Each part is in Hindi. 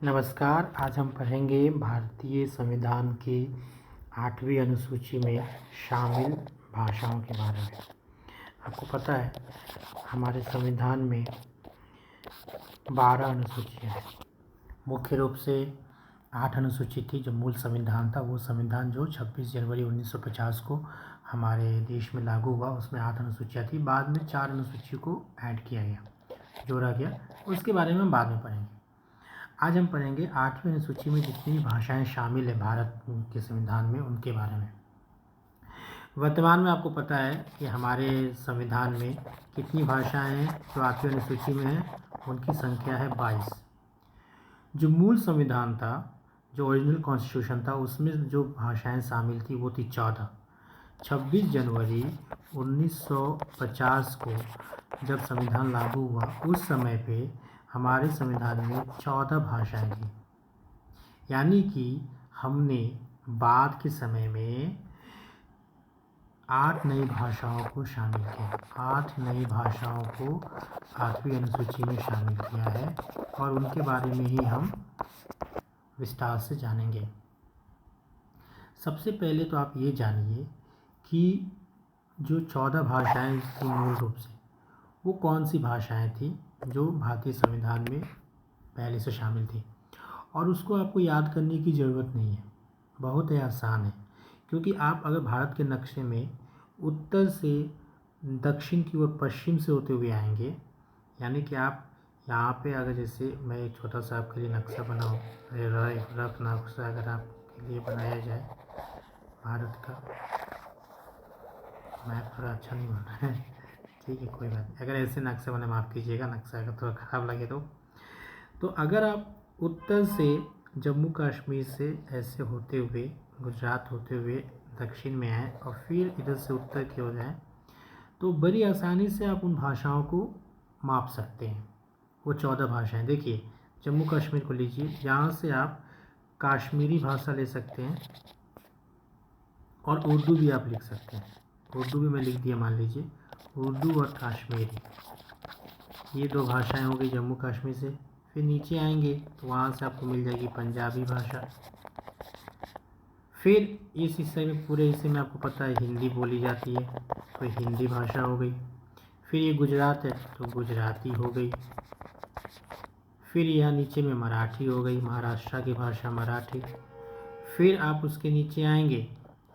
नमस्कार। आज हम पढ़ेंगे भारतीय संविधान की 8वीं अनुसूची में शामिल भाषाओं के बारे में। आपको पता है हमारे संविधान में 12 अनुसूचियाँ हैं। मुख्य रूप से 8 अनुसूची थी जो मूल संविधान था। वो संविधान जो 26 जनवरी 1950 को हमारे देश में लागू हुआ, उसमें 8 अनुसूचियाँ थी। बाद में 4 अनुसूची को ऐड किया गया, जोड़ा गया। उसके बारे में हम बाद में पढ़ेंगे। आज हम पढ़ेंगे 8वीं अनुसूची में जितनी भी भाषाएं शामिल है भारत के संविधान में, उनके बारे में। वर्तमान में आपको पता है कि हमारे संविधान में कितनी भाषाएं हैं जो 8वीं अनुसूची में हैं। उनकी संख्या है 22। जो मूल संविधान था, जो ओरिजिनल कॉन्स्टिट्यूशन था, उसमें जो भाषाएं शामिल थी वो थी 14। 26 जनवरी 1950 को जब संविधान लागू हुआ, उस समय पे हमारे संविधान में 14 भाषाएं थी। यानी कि हमने बाद के समय में 8 नई भाषाओं को शामिल किया। 8 नई भाषाओं को 8वीं अनुसूची में शामिल किया है और उनके बारे में ही हम विस्तार से जानेंगे। सबसे पहले तो आप ये जानिए कि जो 14 भाषाएं थी मूल रूप से, वो कौन सी भाषाएं थी जो भारतीय संविधान में पहले से शामिल थी। और उसको आपको याद करने की ज़रूरत नहीं है, बहुत ही आसान है। क्योंकि आप अगर भारत के नक्शे में उत्तर से दक्षिण की ओर पश्चिम से होते हुए आएंगे, यानी कि आप यहाँ पे अगर जैसे मैं एक छोटा सा आपके लिए नक्शा बनाऊँ, रफ नक्शा अगर आपके लिए बनाया जाए भारत का, मैप थोड़ा अच्छा नहीं बना है, ठीक है कोई बात नहीं। अगर ऐसे नक्शा बने, माफ़ कीजिएगा, नक्शा अगर थोड़ा ख़राब लगे तो अगर आप उत्तर से जम्मू कश्मीर से ऐसे होते हुए गुजरात होते हुए दक्षिण में आए और फिर इधर से उत्तर की ओर जाएँ, तो बड़ी आसानी से आप उन भाषाओं को माप सकते हैं। वो 14 भाषाएं देखिए, जम्मू कश्मीर को लीजिए, यहाँ से आप कश्मीरी भाषा ले सकते हैं और उर्दू भी आप लिख सकते हैं। उर्दू भी मैं लिख दिया, मान लीजिए उर्दू और कश्मीरी, ये 2 भाषाएं हो गई जम्मू कश्मीर से। फिर नीचे आएंगे तो वहाँ से आपको मिल जाएगी पंजाबी भाषा। फिर इस हिस्से में, पूरे हिस्से में आपको पता है हिंदी बोली जाती है, तो हिंदी भाषा हो गई। फिर ये गुजरात है तो गुजराती हो गई। फिर यहाँ नीचे में मराठी हो गई, महाराष्ट्र की भाषा मराठी। फिर आप उसके नीचे आएंगे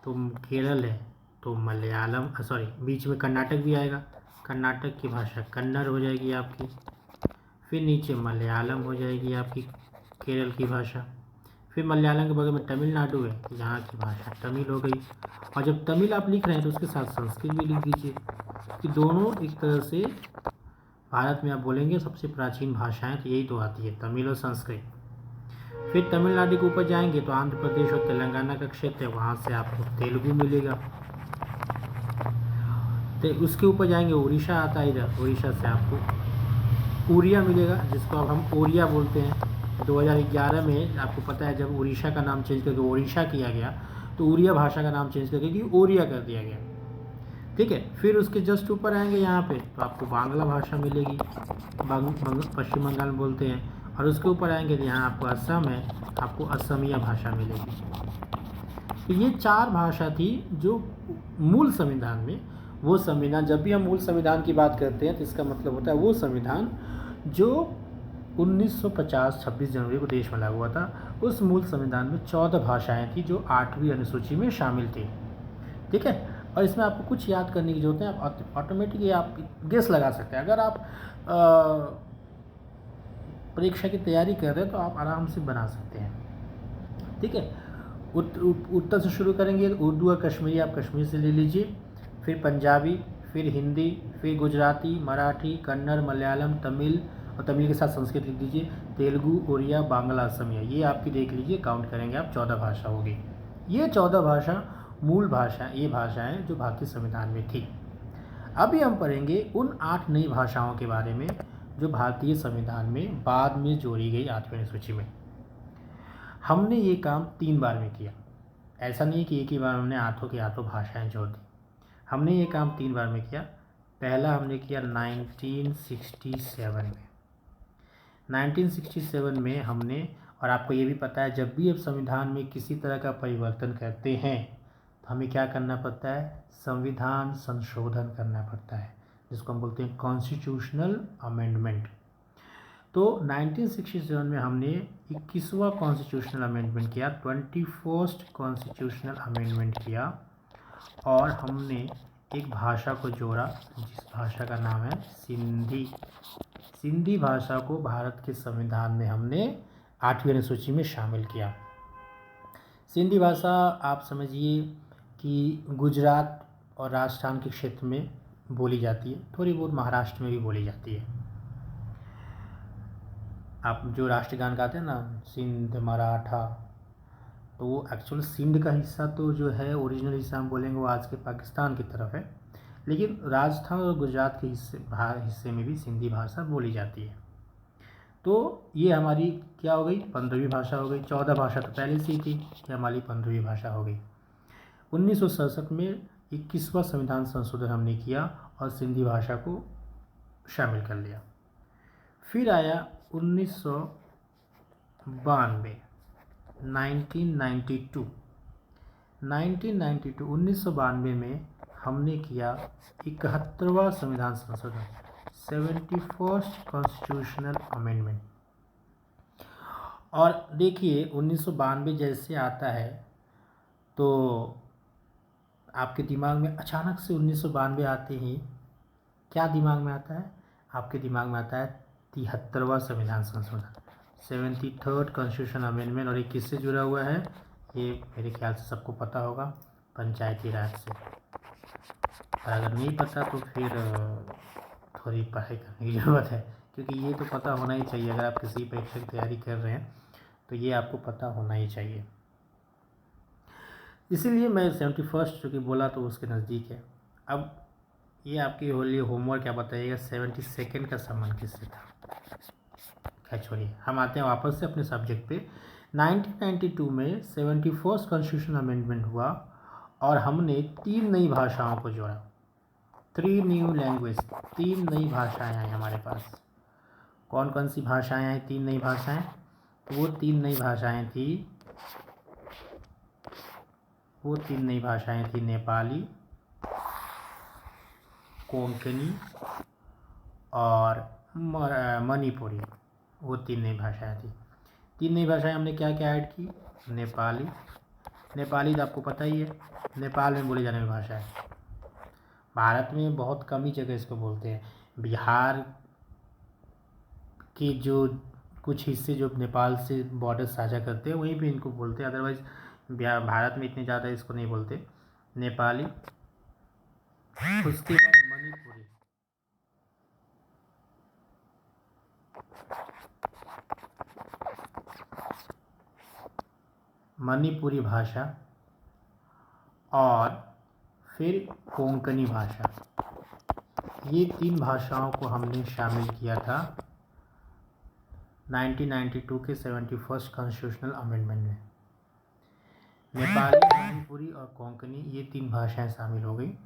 तो केरल है तो मलयालम, बीच में कर्नाटक भी आएगा, कर्नाटक की भाषा कन्नड़ हो जाएगी आपकी। फिर नीचे मलयालम हो जाएगी आपकी, केरल की भाषा। फिर मलयालम के बगल में तमिलनाडु है, यहाँ की भाषा तमिल हो गई। और जब तमिल आप लिख रहे हैं तो उसके साथ संस्कृत भी लिख दीजिए, कि दोनों एक तरह से भारत में आप बोलेंगे सबसे प्राचीन भाषाएं तो यही दो आती है, तमिल और संस्कृत। फिर तमिलनाडु के ऊपर जाएंगे तो आंध्र प्रदेश और तेलंगाना का क्षेत्र है, वहाँ से आपको तेलुगु मिलेगा। तो उसके ऊपर जाएंगे, उड़ीसा आता है, इधर उड़ीसा से आपको उड़िया मिलेगा, जिसको अब हम ओरिया बोलते हैं। 2011 में आपको पता है जब उड़ीसा का नाम चेंज करके ओडिशा किया गया, तो उड़िया भाषा का नाम चेंज करके ओरिया कर दिया गया, ठीक है। फिर उसके जस्ट ऊपर आएंगे यहाँ पे तो आपको बांग्ला भाषा मिलेगी, पश्चिम बंगाल में बोलते हैं। और उसके ऊपर आएंगे तो यहाँ आपको असम है, आपको असमिया भाषा मिलेगी। तो ये 4 भाषा थी जो मूल संविधान में, वो संविधान, जब भी हम मूल संविधान की बात करते हैं तो इसका मतलब होता है वो संविधान जो 1950 26 जनवरी को देश में लागू हुआ था। उस मूल संविधान में 14 भाषाएं थी जो 8वीं अनुसूची में शामिल थी, ठीक है। और इसमें आपको कुछ याद करने की जरूरत है, आप ऑटोमेटिकली आप गेस लगा सकते हैं। अगर आप परीक्षा की तैयारी कर रहे हैं तो आप आराम से बना सकते हैं, ठीक है। उत्तर से शुरू करेंगे, उर्दू और कश्मीरी आप कश्मीर से ले लीजिए, फिर पंजाबी, फिर हिंदी, फिर गुजराती, मराठी, कन्नड़, मलयालम, तमिल, और तमिल के साथ संस्कृत लिख दीजिए, तेलुगु, उड़िया, बांग्ला, असमिया, ये आपकी देख लीजिए, काउंट करेंगे आप 14 भाषा होगी। ये 14 भाषा मूल भाषा, ये भाषाएं जो भारतीय संविधान में थी। अभी हम पढ़ेंगे उन 8 नई भाषाओं के बारे में जो भारतीय संविधान में बाद में जोड़ी गई 8वीं अनुसूची में। हमने ये काम 3 बार में किया, ऐसा नहीं कि एक ही बार हमने 8 की 8 भाषाएं जोड़ दी। हमने ये काम 3 बार में किया। पहला हमने किया 1967 में। 1967 में हमने और आपको ये भी पता है जब भी आप संविधान में किसी तरह का परिवर्तन करते हैं तो हमें क्या करना पड़ता है, संविधान संशोधन करना पड़ता है, जिसको हम बोलते हैं कॉन्स्टिट्यूशनल अमेंडमेंट। तो 1967 में हमने 21वां कॉन्स्टिट्यूशनल अमेंडमेंट किया, 21st कॉन्स्टिट्यूशनल अमेंडमेंट किया, और हमने एक भाषा को जोड़ा जिस भाषा का नाम है सिंधी। सिंधी भाषा को भारत के संविधान में हमने 8वीं अनुसूची में शामिल किया। सिंधी भाषा आप समझिए कि गुजरात और राजस्थान के क्षेत्र में बोली जाती है, थोड़ी बहुत महाराष्ट्र में भी बोली जाती है। आप जो राष्ट्रगान गाते हैं ना, सिंध मराठा, तो वो एक्चुअल सिंध का हिस्सा तो जो है ओरिजिनल हिस्सा हम बोलेंगे वो आज के पाकिस्तान की तरफ है, लेकिन राजस्थान और गुजरात के हिस्से में भी सिंधी भाषा बोली जाती है। तो ये हमारी क्या हो गई, 15वीं भाषा हो गई। 14 भाषा तो पहले से ही थी, ये हमारी 15वीं भाषा हो गई। 1967 में 21वां संविधान संशोधन हमने किया और सिंधी भाषा को शामिल कर लिया। फिर आया 1992, 1992 में हमने किया 71वां संविधान संशोधन, 71st कॉन्स्टिट्यूशनल अमेंडमेंट। और देखिए 1992 जैसे आता है तो आपके दिमाग में अचानक से 1992 आते ही क्या दिमाग में आता है, आपके दिमाग में आता है 73वां संविधान संशोधन, 73rd कॉन्स्टिट्यूशन अमेंडमेंट। और ये किससे जुड़ा हुआ है, ये मेरे ख्याल से सबको पता होगा, पंचायती राज से। और अगर नहीं पता तो फिर थोड़ी पढ़ाई करने की ज़रूरत है, क्योंकि ये तो पता होना ही चाहिए। अगर आप किसी परीक्षा की तैयारी कर रहे हैं तो ये आपको पता होना ही चाहिए। इसीलिए मैं 71st चूँकि बोला तो उसके नज़दीक है। अब ये आपकी होली होमवर्क क्या बताइएगा, 72nd का सम्मान किससे था। क्या छोड़िए, हम आते हैं वापस से अपने सब्जेक्ट पे। 1992 में 71st कॉन्स्टिट्यूशन अमेंडमेंट हुआ और हमने 3 नई भाषाओं को जोड़ा, 3 न्यू लैंग्वेज, 3 नई भाषाएं आई हमारे पास। कौन कौन सी भाषाएं आई, 3 नई भाषाएं, तो वो 3 नई भाषाएं थी नेपाली, कोंकणी और मणिपुरी। वो 3 नई भाषाएं थी। 3 नई भाषाएं हमने क्या क्या ऐड की, नेपाली तो आपको पता ही है, नेपाल में बोली जाने वाली भाषा है। भारत में बहुत कम ही जगह इसको बोलते हैं। बिहार के जो कुछ हिस्से जो नेपाल से बॉर्डर साझा करते हैं वहीं पे इनको बोलते हैं, अदरवाइज भारत में इतने ज़्यादा इसको नहीं बोलते। नेपाली, उसके बाद मणिपुरी भाषा और फिर कोंकणी भाषा। ये 3 भाषाओं को हमने शामिल किया था 1992 के 71st कॉन्स्टिट्यूशनल अमेंडमेंट में। नेपाली, मणिपुरी और कोंकणी, ये 3 भाषाएं शामिल हो गई।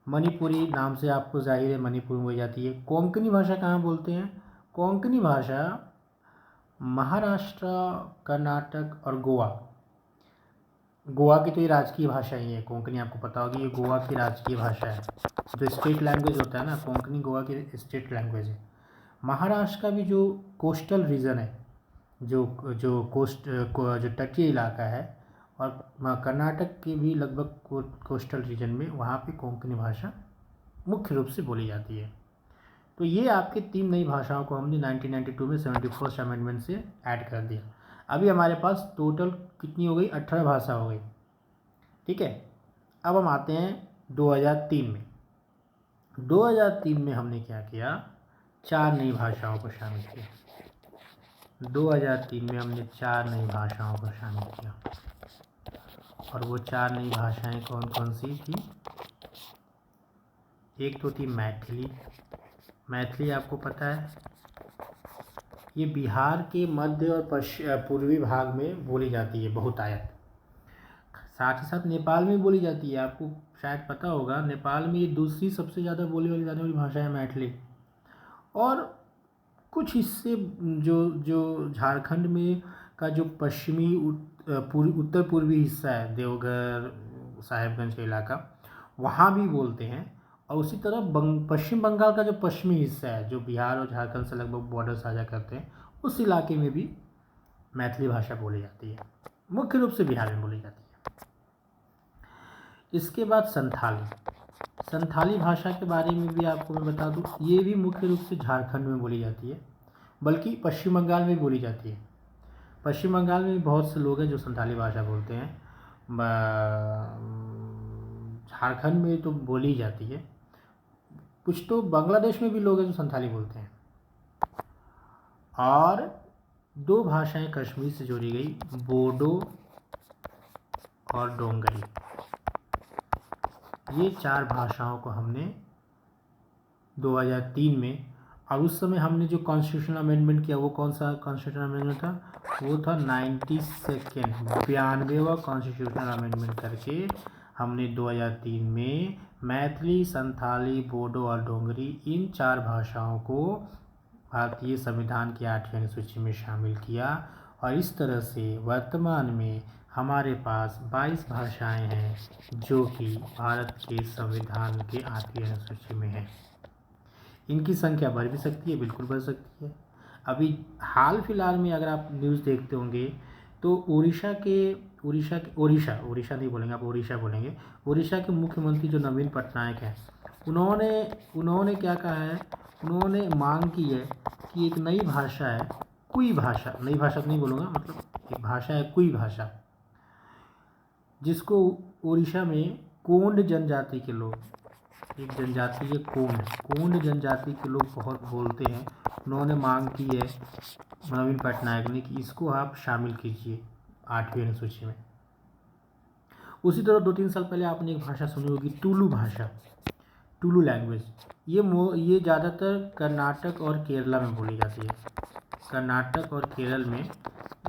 मणिपुरी नाम से आपको जाहिर है मणिपुर में बोली जाती है। कोंकणी भाषा कहाँ बोलते हैं, कोंकणी भाषा महाराष्ट्र, कर्नाटक और गोवा की तो ये राजकीय भाषा ही है। कोंकणी आपको पता होगी, ये गोवा की राजकीय भाषा है। जो स्टेट लैंग्वेज होता है ना, कोंकणी गोवा की स्टेट लैंग्वेज है। महाराष्ट्र का भी जो कोस्टल रीजन है, जो तटीय इलाका है, और कर्नाटक के भी लगभग कोस्टल रीजन में, वहाँ पे कोंकणी भाषा मुख्य रूप से बोली जाती है। तो ये आपके 3 नई भाषाओं को हमने 1992 में 71st अमेंडमेंट से ऐड कर दिया। अभी हमारे पास टोटल कितनी हो गई, 18 भाषा हो गई। ठीक है, अब हम आते हैं 2003 में। 2003 में हमने क्या किया, 4 नई भाषाओं को शामिल किया। 2003 में हमने 4 नई भाषाओं को शामिल किया, और वो 4 नई भाषाएं कौन कौन सी थी। एक तो थी मैथिली। मैथिली आपको पता है ये बिहार के मध्य और पूर्वी भाग में बोली जाती है, बहुतायत। साथ ही साथ नेपाल में बोली जाती है, आपको शायद पता होगा, नेपाल में ये दूसरी सबसे ज़्यादा बोली जाने वाली भाषा है मैथिली। और कुछ हिस्से जो जो झारखंड में का जो पश्चिमी उत्तर पूर्वी हिस्सा है, देवघर साहेबगंज का इलाका, वहाँ भी बोलते हैं। और उसी तरह पश्चिम बंगाल का जो पश्चिमी हिस्सा है, जो बिहार और झारखंड से लगभग बॉर्डर साझा करते हैं, उस इलाके में भी मैथिली भाषा बोली जाती है, मुख्य रूप से बिहार में बोली जाती है। इसके बाद संथाली भाषा के बारे में भी आपको मैं बता दूं, ये भी मुख्य रूप से झारखंड में बोली जाती है, बल्कि पश्चिम बंगाल में बोली जाती है। पश्चिम बंगाल में भी बहुत से लोग हैं जो संथाली भाषा बोलते हैं। झारखंड में तो बोली जाती है, कुछ तो बांग्लादेश में भी लोग हैं जो संथाली बोलते हैं। और दो भाषाएं कश्मीर से जोड़ी गई, बोडो और डोंगरी। ये 4 भाषाओं को हमने 2003 में, और उस समय हमने जो कॉन्स्टिट्यूशनल अमेंडमेंट किया, वो कौन सा कॉन्स्टिट्यूशनल अमेंडमेंट था? वो था 92वां कॉन्स्टिट्यूशनल अमेंडमेंट करके हमने 2003 में मैथिली, संथाली, बोडो और डोंगरी, इन 4 भाषाओं को भारतीय संविधान की 8वीं अनुसूची में शामिल किया। और इस तरह से वर्तमान में हमारे पास 22 भाषाएं हैं जो कि भारत के संविधान के 8वीं अनुसूची में है। इनकी संख्या बढ़ भी सकती है, बिल्कुल बढ़ सकती है। अभी हाल फिलहाल में अगर आप न्यूज़ देखते होंगे तो उड़ीसा नहीं बोलेंगे आप, उड़ीसा बोलेंगे। उड़ीसा के मुख्यमंत्री जो नवीन पटनायक हैं, उन्होंने क्या कहा है? उन्होंने मांग की है कि एक नई भाषा है, कुई भाषा, नई भाषा तो नहीं बोलूँगा, मतलब एक भाषा है कुई भाषा, जिसको उड़ीसा में कोंड जनजाति के लोग, एक जनजाति है कोंड जनजाति के लोग बहुत बोलते हैं। उन्होंने मांग की है नवीन पटनायक ने कि इसको आप शामिल कीजिए 8वीं अनुसूची में। उसी तरह 2-3 साल पहले आपने एक भाषा सुनी होगी, टुलू भाषा, टुलू लैंग्वेज। ये ज़्यादातर कर्नाटक और केरला में बोली जाती है। कर्नाटक और केरल में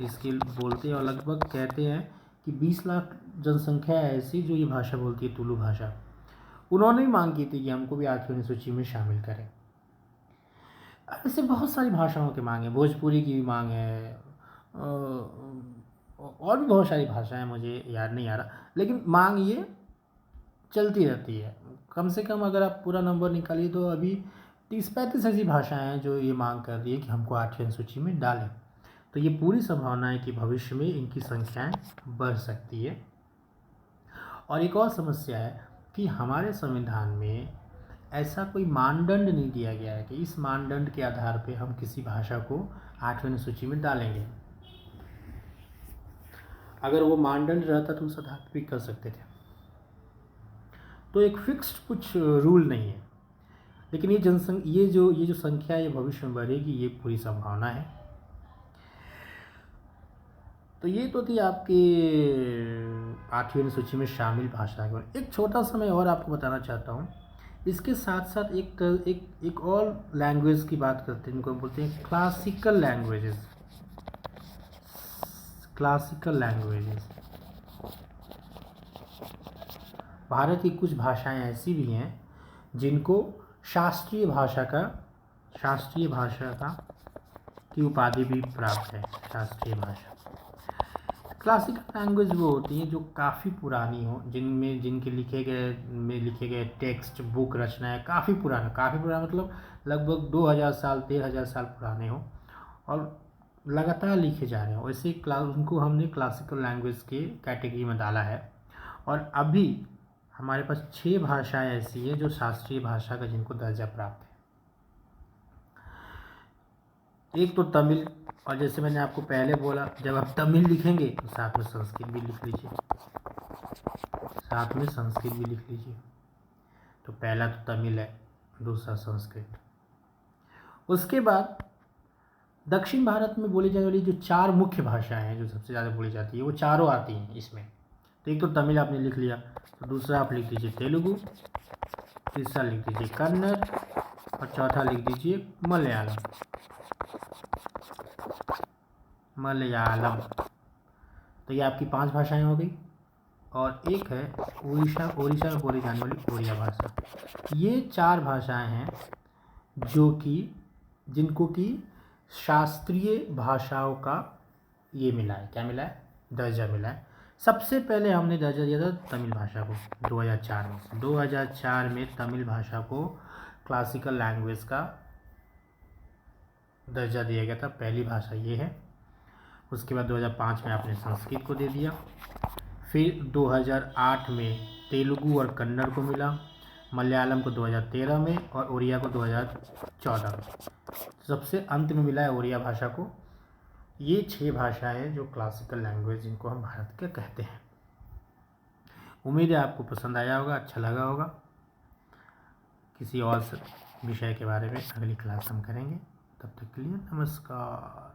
इसके बोलते हैं, और लगभग कहते हैं कि 20 लाख जनसंख्या है ऐसी जो ये भाषा बोलती है, टुलू भाषा। उन्होंने भी मांग की थी कि हमको भी 8वीं अनुसूची में शामिल करें। ऐसे बहुत सारी भाषाओं की मांग है, भोजपुरी की भी मांग है, और भी बहुत सारी भाषाएं, मुझे याद नहीं आ रहा, लेकिन मांग ये चलती रहती है। कम से कम अगर आप पूरा नंबर निकालिए तो अभी 30-35 ऐसी भाषाएं हैं जो ये मांग कर रही है कि हमको 8वीं अनुसूची में डालें। तो ये पूरी संभावना है कि भविष्य में इनकी संख्याएं बढ़ सकती है। और एक और समस्या है कि हमारे संविधान में ऐसा कोई मानदंड नहीं दिया गया है कि इस मानदंड के आधार पर हम किसी भाषा को 8वीं अनुसूची में डालेंगे। अगर वो मानदंड रहता तो उस आधार पर भी कर सकते थे। तो एक फिक्स्ड कुछ रूल नहीं है, लेकिन ये जो संख्या ये भविष्य में बढ़ेगी, ये पूरी संभावना है। तो ये तो थी आपकी 8वीं अनुसूची में शामिल भाषा के बारे। एक छोटा सा मैं और आपको बताना चाहता हूँ। इसके साथ साथ एक और लैंग्वेज की बात करते हैं, इनको बोलते हैं क्लासिकल लैंग्वेजेस। भारत की कुछ भाषाएं ऐसी भी हैं जिनको शास्त्रीय भाषा की उपाधि भी प्राप्त है। शास्त्रीय भाषा, क्लासिकल लैंग्वेज वो होती हैं जो काफ़ी पुरानी हो, जिनके लिखे गए टेक्स्ट, बुक, रचनाएं काफ़ी पुराना मतलब लगभग 2000 साल 3000 साल पुराने हो और लगातार लिखे जा रहे हो। वैसे उनको हमने क्लासिकल लैंग्वेज के कैटेगरी में डाला है। और अभी हमारे पास 6 भाषाएं ऐसी हैं जो शास्त्रीय भाषा का जिनको दर्जा प्राप्त है। एक तो तमिल, और जैसे मैंने आपको पहले बोला, जब आप तमिल लिखेंगे तो साथ में संस्कृत भी लिख लीजिए। तो पहला तो तमिल है, दूसरा संस्कृत। उसके बाद दक्षिण भारत में बोली जाने वाली जो 4 मुख्य भाषाएं हैं जो सबसे ज़्यादा बोली जाती है, वो चारों आती हैं इसमें। तो एक तो तमिल आपने लिख लिया, तो दूसरा आप लिख दीजिए तेलुगु, तीसरा लिख दीजिए कन्नड़, और चौथा लिख दीजिए मलयालम। तो ये आपकी 5 भाषाएं हो गई। और एक है उड़ीसा में बोली जाने वाली ओड़िया भाषा। ये 4 भाषाएं हैं जिनको कि शास्त्रीय भाषाओं का ये मिला है, क्या मिला है, दर्जा मिला है। सबसे पहले हमने दर्जा दिया था तमिल भाषा को 2004 में। 2004 में तमिल भाषा को क्लासिकल लैंग्वेज का दर्जा दिया गया था, पहली भाषा ये है। उसके बाद 2005 में आपने संस्कृत को दे दिया। फिर 2008 में तेलुगु और कन्नड़ को मिला, मलयालम को 2013 में और उड़िया को 2014 में। सबसे अंत में मिला है उड़िया भाषा को। ये 6 भाषाएं हैं जो क्लासिकल लैंग्वेज जिनको हम भारत के कहते हैं। उम्मीद है आपको पसंद आया होगा, अच्छा लगा होगा। किसी और विषय के बारे में अगली क्लास हम करेंगे। तब तक के लिए नमस्कार।